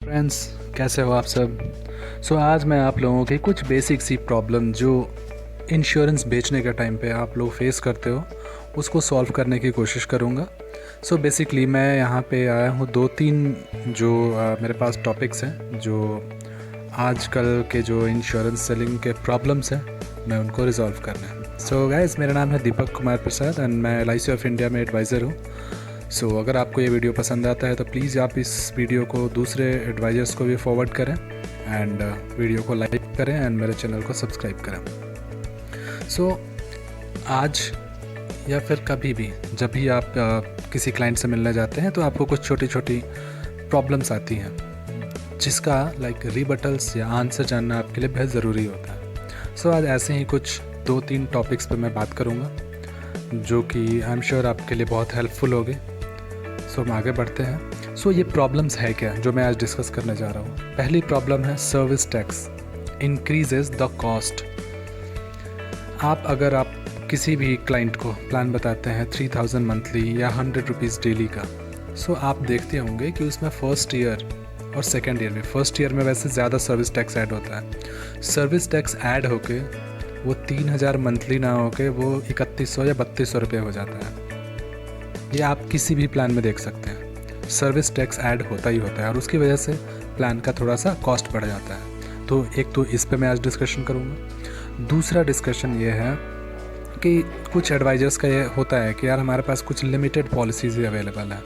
Friends, कैसे हो आप सब। आज मैं आप लोगों की कुछ बेसिक सी प्रॉब्लम जो इंश्योरेंस बेचने के टाइम पे आप लोग फेस करते हो उसको सॉल्व करने की कोशिश करूँगा। बेसिकली मैं यहाँ पे आया हूँ दो तीन जो मेरे पास टॉपिक्स हैं जो आजकल के जो इंश्योरेंस सेलिंग के प्रॉब्लम्स हैं मैं उनको रिजॉल्व करना है। गाइस, मेरा नाम है दीपक कुमार प्रसाद एंड मैं LIC ऑफ इंडिया में एडवाइज़र हूँ। अगर आपको ये वीडियो पसंद आता है तो प्लीज़ आप इस वीडियो को दूसरे एडवाइज़र्स को भी फॉरवर्ड करें एंड वीडियो को लाइक करें एंड मेरे चैनल को सब्सक्राइब करें। आज या फिर कभी भी जब भी आप किसी क्लाइंट से मिलने जाते हैं तो आपको कुछ छोटी छोटी प्रॉब्लम्स आती हैं जिसका रिबटल्स या आंसर जानना आपके लिए बहुत ज़रूरी होता है। आज ऐसे ही कुछ 2-3 टॉपिक्स पर मैं बात करूँगा जो कि आई एम श्योर आपके लिए बहुत हेल्पफुल होगी। हम आगे बढ़ते हैं। ये प्रॉब्लम्स है क्या जो मैं आज डिस्कस करने जा रहा हूँ। पहली प्रॉब्लम है service tax increases the cost. अगर आप किसी भी क्लाइंट को प्लान बताते हैं 3000 मंथली या 100 रुपीज़ डेली का, आप देखते होंगे कि उसमें फर्स्ट ईयर और सेकेंड ईयर में, फर्स्ट ईयर में वैसे ज़्यादा सर्विस टैक्स ऐड होता है। सर्विस टैक्स ऐड होके वो 3000 मंथली ना होके वो 3100 या 3200 रुपये हो जाता है। ये आप किसी भी प्लान में देख सकते हैं, सर्विस टैक्स ऐड होता ही होता है और उसकी वजह से प्लान का थोड़ा सा कॉस्ट बढ़ जाता है। एक तो इस पे मैं आज डिस्कशन करूँगा। दूसरा डिस्कशन ये है कि कुछ एडवाइजर्स का ये होता है कि यार हमारे पास कुछ लिमिटेड पॉलिसीज़ ही अवेलेबल है,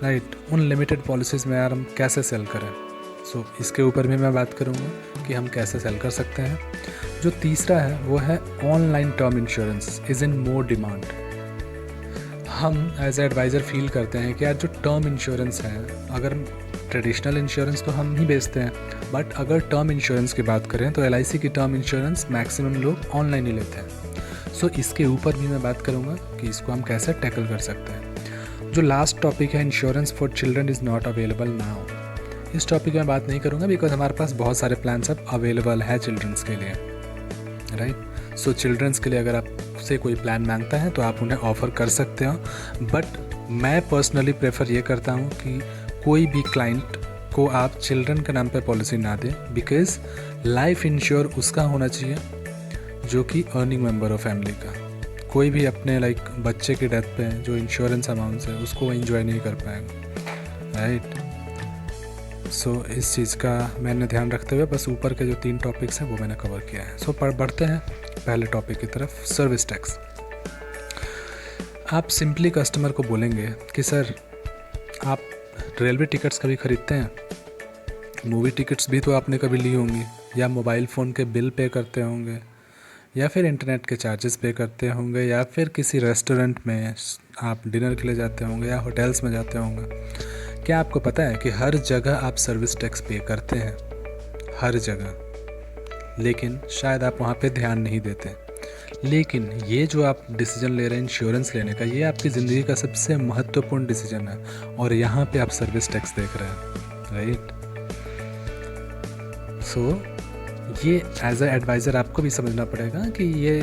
राइट। उन लिमिटेड पॉलिसीज़ में यार हम कैसे सेल करें। इसके ऊपर भी मैं बात करूँगा कि हम कैसे सेल कर सकते हैं। जो तीसरा है वो है online term insurance is in more demand. हम एज एडवाइज़र फील करते हैं कि यार जो टर्म इंश्योरेंस है, अगर ट्रेडिशनल इंश्योरेंस तो हम ही बेचते हैं, बट अगर टर्म इंश्योरेंस की बात करें तो LIC की टर्म इंश्योरेंस मैक्सिमम लोग ऑनलाइन ही लेते हैं। इसके ऊपर भी मैं बात करूँगा कि इसको हम कैसे टैकल कर सकते हैं। जो लास्ट टॉपिक है, insurance for children is not available now. इस टॉपिक में बात नहीं करूँगा बिकॉज हमारे पास बहुत सारे प्लान्स अब अवेलेबल है चिल्ड्रंस के लिए, राइट। चिल्ड्रंस के लिए अगर आपसे कोई प्लान मांगता है तो आप उन्हें ऑफ़र कर सकते हो, बट मैं पर्सनली प्रेफर ये करता हूँ कि कोई भी क्लाइंट को आप चिल्ड्रन के नाम पे पॉलिसी ना दें, बिकॉज़ लाइफ इंश्योर उसका होना चाहिए जो कि अर्निंग मेंबर हो फैमिली का। कोई भी अपने बच्चे की डेथ पे जो इंश्योरेंस अमाउंट्स है उसको एंजॉय नहीं कर पाएगा, राइट। इस चीज़ का मैंने ध्यान रखते हुए बस ऊपर के जो 3 टॉपिक्स हैं वो मैंने कवर किया है। बढ़ते हैं पहले टॉपिक की तरफ, सर्विस टैक्स। आप सिंपली कस्टमर को बोलेंगे कि सर आप रेलवे टिकट्स कभी ख़रीदते हैं, मूवी टिकट्स भी तो आपने कभी ली होंगी, या मोबाइल फ़ोन के बिल पे करते होंगे, या फिर इंटरनेट के चार्जेस पे करते होंगे, या फिर किसी रेस्टोरेंट में आप डिनर के लिए जाते होंगे या होटल्स में जाते होंगे। क्या आपको पता है कि हर जगह आप सर्विस टैक्स पे करते हैं, हर जगह, लेकिन शायद आप वहाँ पे ध्यान नहीं देते। लेकिन ये जो आप डिसीजन ले रहे हैं इंश्योरेंस लेने का, ये आपकी ज़िंदगी का सबसे महत्वपूर्ण डिसीजन है और यहाँ पे आप सर्विस टैक्स देख रहे हैं, राइट। ये एज अ एडवाइज़र आपको भी समझना पड़ेगा कि ये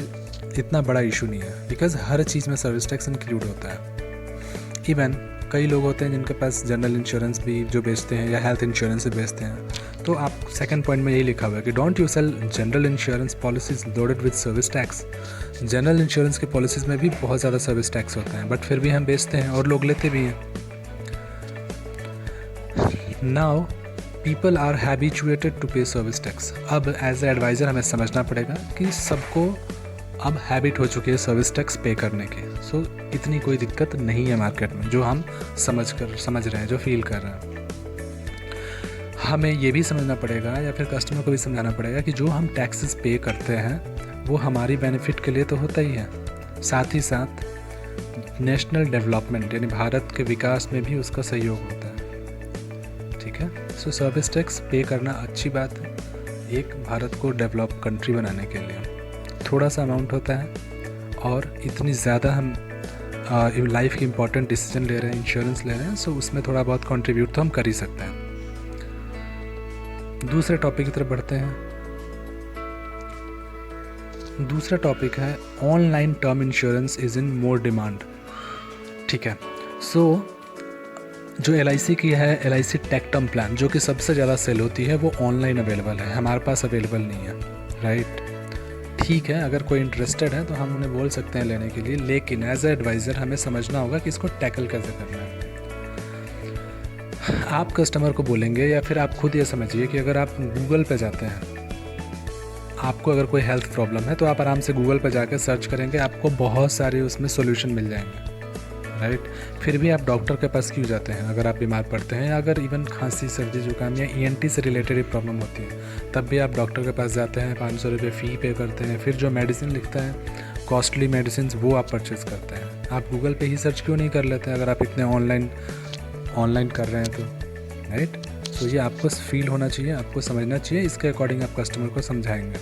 इतना बड़ा इशू नहीं है, बिकॉज़ हर चीज़ में सर्विस टैक्स इंक्लूड होता है। इवन कई लोग होते हैं जिनके पास जनरल इंश्योरेंस भी जो बेचते हैं या हेल्थ इंश्योरेंस भी बेचते हैं, तो आप सेकंड पॉइंट में यही लिखा हुआ है कि don't you sell general insurance policies loaded with service tax. General insurance की पॉलिसीज़ में भी बहुत ज़्यादा सर्विस टैक्स होता है, बट फिर भी हम बेचते हैं और लोग लेते भी हैं। Now people are habituated to pay service tax. अब एज ए एडवाइज़र हमें समझना पड़ेगा कि सबको अब हैबिट हो चुकी है सर्विस टैक्स पे करने की। इतनी कोई दिक्कत नहीं है मार्केट में, जो हम समझ रहे हैं, जो फील कर रहे हैं। हमें ये भी समझना पड़ेगा या फिर कस्टमर को भी समझाना पड़ेगा कि जो हम टैक्सेस पे करते हैं वो हमारी बेनिफिट के लिए तो होता ही है, साथ ही साथ नेशनल डेवलपमेंट यानी भारत के विकास में भी उसका सहयोग होता है, ठीक है। सर्विस टैक्स पे करना अच्छी बात है एक भारत को डेवलप कंट्री बनाने के लिए। थोड़ा सा अमाउंट होता है और इतनी ज़्यादा हम लाइफ की इम्पॉर्टेंट डिसीजन ले रहे हैं, इंश्योरेंस ले रहे हैं, उसमें थोड़ा बहुत कंट्रीब्यूट तो हम कर ही सकते हैं। दूसरे टॉपिक की तरफ बढ़ते हैं। दूसरा टॉपिक है online term insurance is in more demand, ठीक है। जो LIC की है LIC टेक टर्म प्लान, जो कि सबसे ज़्यादा सेल होती है, वो ऑनलाइन अवेलेबल है, हमारे पास अवेलेबल नहीं है, राइट। ठीक है, अगर कोई इंटरेस्टेड है तो हम उन्हें बोल सकते हैं लेने के लिए, लेकिन एज ए एडवाइज़र हमें समझना होगा कि इसको टैकल कैसे करना है। आप कस्टमर को बोलेंगे, या फिर आप खुद ये समझिए कि अगर आप गूगल पे जाते हैं, आपको अगर कोई हेल्थ प्रॉब्लम है तो आप आराम से गूगल पे जाकर सर्च करेंगे, आपको बहुत सारे उसमें सॉल्यूशन मिल जाएंगे, राइट। फिर भी आप डॉक्टर के पास क्यों जाते हैं अगर आप बीमार पड़ते हैं, अगर इवन खांसी सर्दी जुकाम या ENT से रिलेटेड प्रॉब्लम होती है, तब भी आप डॉक्टर के पास जाते हैं, 500 रुपये फ़ी पे करते हैं, फिर जो मेडिसिन लिखता है कॉस्टली मेडिसिन वो आप परचेज़ करते हैं। आप गूगल पे ही सर्च क्यों नहीं कर लेते हैं अगर आप इतने ऑनलाइन कर रहे हैं तो, राइट। तो ये आपको फील होना चाहिए, आपको समझना चाहिए, इसके अकॉर्डिंग आप कस्टमर को समझाएंगे।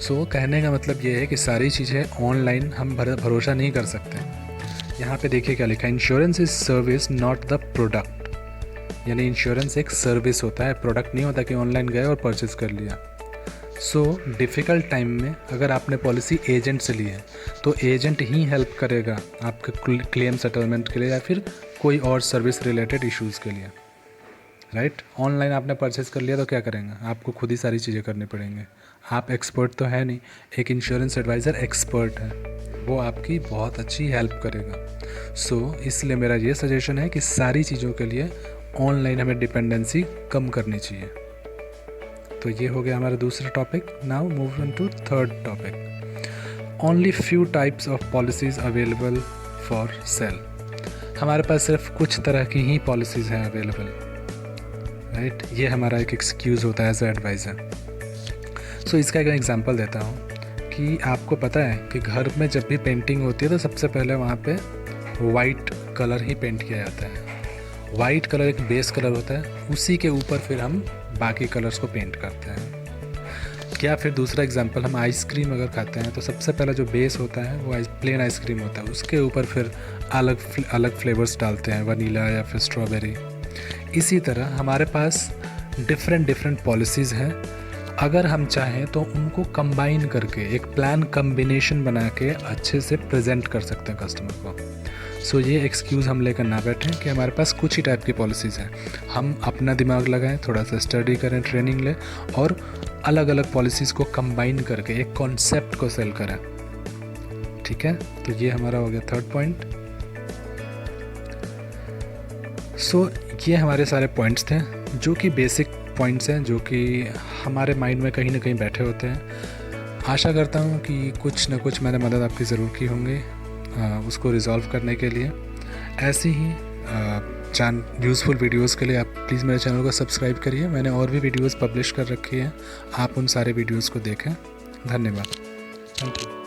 सो कहने का मतलब ये है कि सारी चीज़ें ऑनलाइन हम भरोसा नहीं कर सकते। यहाँ पे देखिए क्या लिखा है, insurance is service not the product, यानी इंश्योरेंस एक सर्विस होता है, प्रोडक्ट नहीं होता कि ऑनलाइन गए और परचेज़ कर लिया। सो डिफ़िकल्ट टाइम में अगर आपने पॉलिसी एजेंट से ली है तो एजेंट ही हेल्प करेगा आपके क्लेम सेटलमेंट के लिए या फिर कोई और सर्विस रिलेटेड इश्यूज़ के लिए, राइट। ऑनलाइन आपने परचेज़ कर लिया तो क्या करेंगे, आपको खुद ही सारी चीज़ें करनी पड़ेंगी। आप एक्सपर्ट तो है नहीं, एक इंश्योरेंस एडवाइज़र एक्सपर्ट है, वो आपकी बहुत अच्छी हेल्प करेगा। सो इसलिए मेरा ये सजेशन है कि सारी चीज़ों के लिए ऑनलाइन हमें डिपेंडेंसी कम करनी चाहिए। तो ये हो गया हमारा दूसरा topic. Now move on to third topic, only few types of policies available for sale. हमारे पास सिर्फ कुछ तरह की ही पॉलिसीज़ हैं अवेलेबल, राइट। ये हमारा एक एक्सक्यूज़ होता है एज ए एडवाइज़र। सो इसका एक एग्जांपल देता हूँ कि आपको पता है कि घर में जब भी पेंटिंग होती है तो सबसे पहले वहाँ पे वाइट कलर ही पेंट किया जाता है। वाइट कलर एक बेस कलर होता है, उसी के ऊपर फिर हम बाकी कलर्स को पेंट करते हैं। क्या फिर दूसरा एग्जांपल, हम आइसक्रीम अगर खाते हैं तो सबसे पहले जो बेस होता है वो प्लेन आइसक्रीम होता है, उसके ऊपर फिर अलग फ्लेवर्स डालते हैं, वनीला या फिर स्ट्रॉबेरी। इसी तरह हमारे पास डिफरेंट पॉलिसीज़ हैं। अगर हम चाहें तो उनको कंबाइन करके एक प्लान कम्बिनेशन बना के अच्छे से प्रेजेंट कर सकते हैं कस्टमर को। सो ये एक्सक्यूज़ हम लेकर ना बैठें कि हमारे पास कुछ ही टाइप की पॉलिसीज़ हैं। हम अपना दिमाग लगाएं, थोड़ा सा स्टडी करें, ट्रेनिंग लें और अलग अलग पॉलिसीज़ को कंबाइन करके एक कॉन्सेप्ट को सेल करें, ठीक है। तो ये हमारा हो गया थर्ड पॉइंट। सो ये हमारे सारे पॉइंट्स थे जो कि बेसिक पॉइंट्स हैं, जो कि हमारे माइंड में कहीं ना कहीं बैठे होते हैं। आशा करता हूँ कि कुछ ना कुछ मैंने मदद आपकी ज़रूर की होंगी उसको रिज़ॉल्व करने के लिए। ऐसी ही यूज़फुल वीडियोस के लिए आप प्लीज़ मेरे चैनल को सब्सक्राइब करिए। मैंने और भी वीडियोस पब्लिश कर रखी हैं, आप उन सारे वीडियोस को देखें। धन्यवाद, थैंक यू।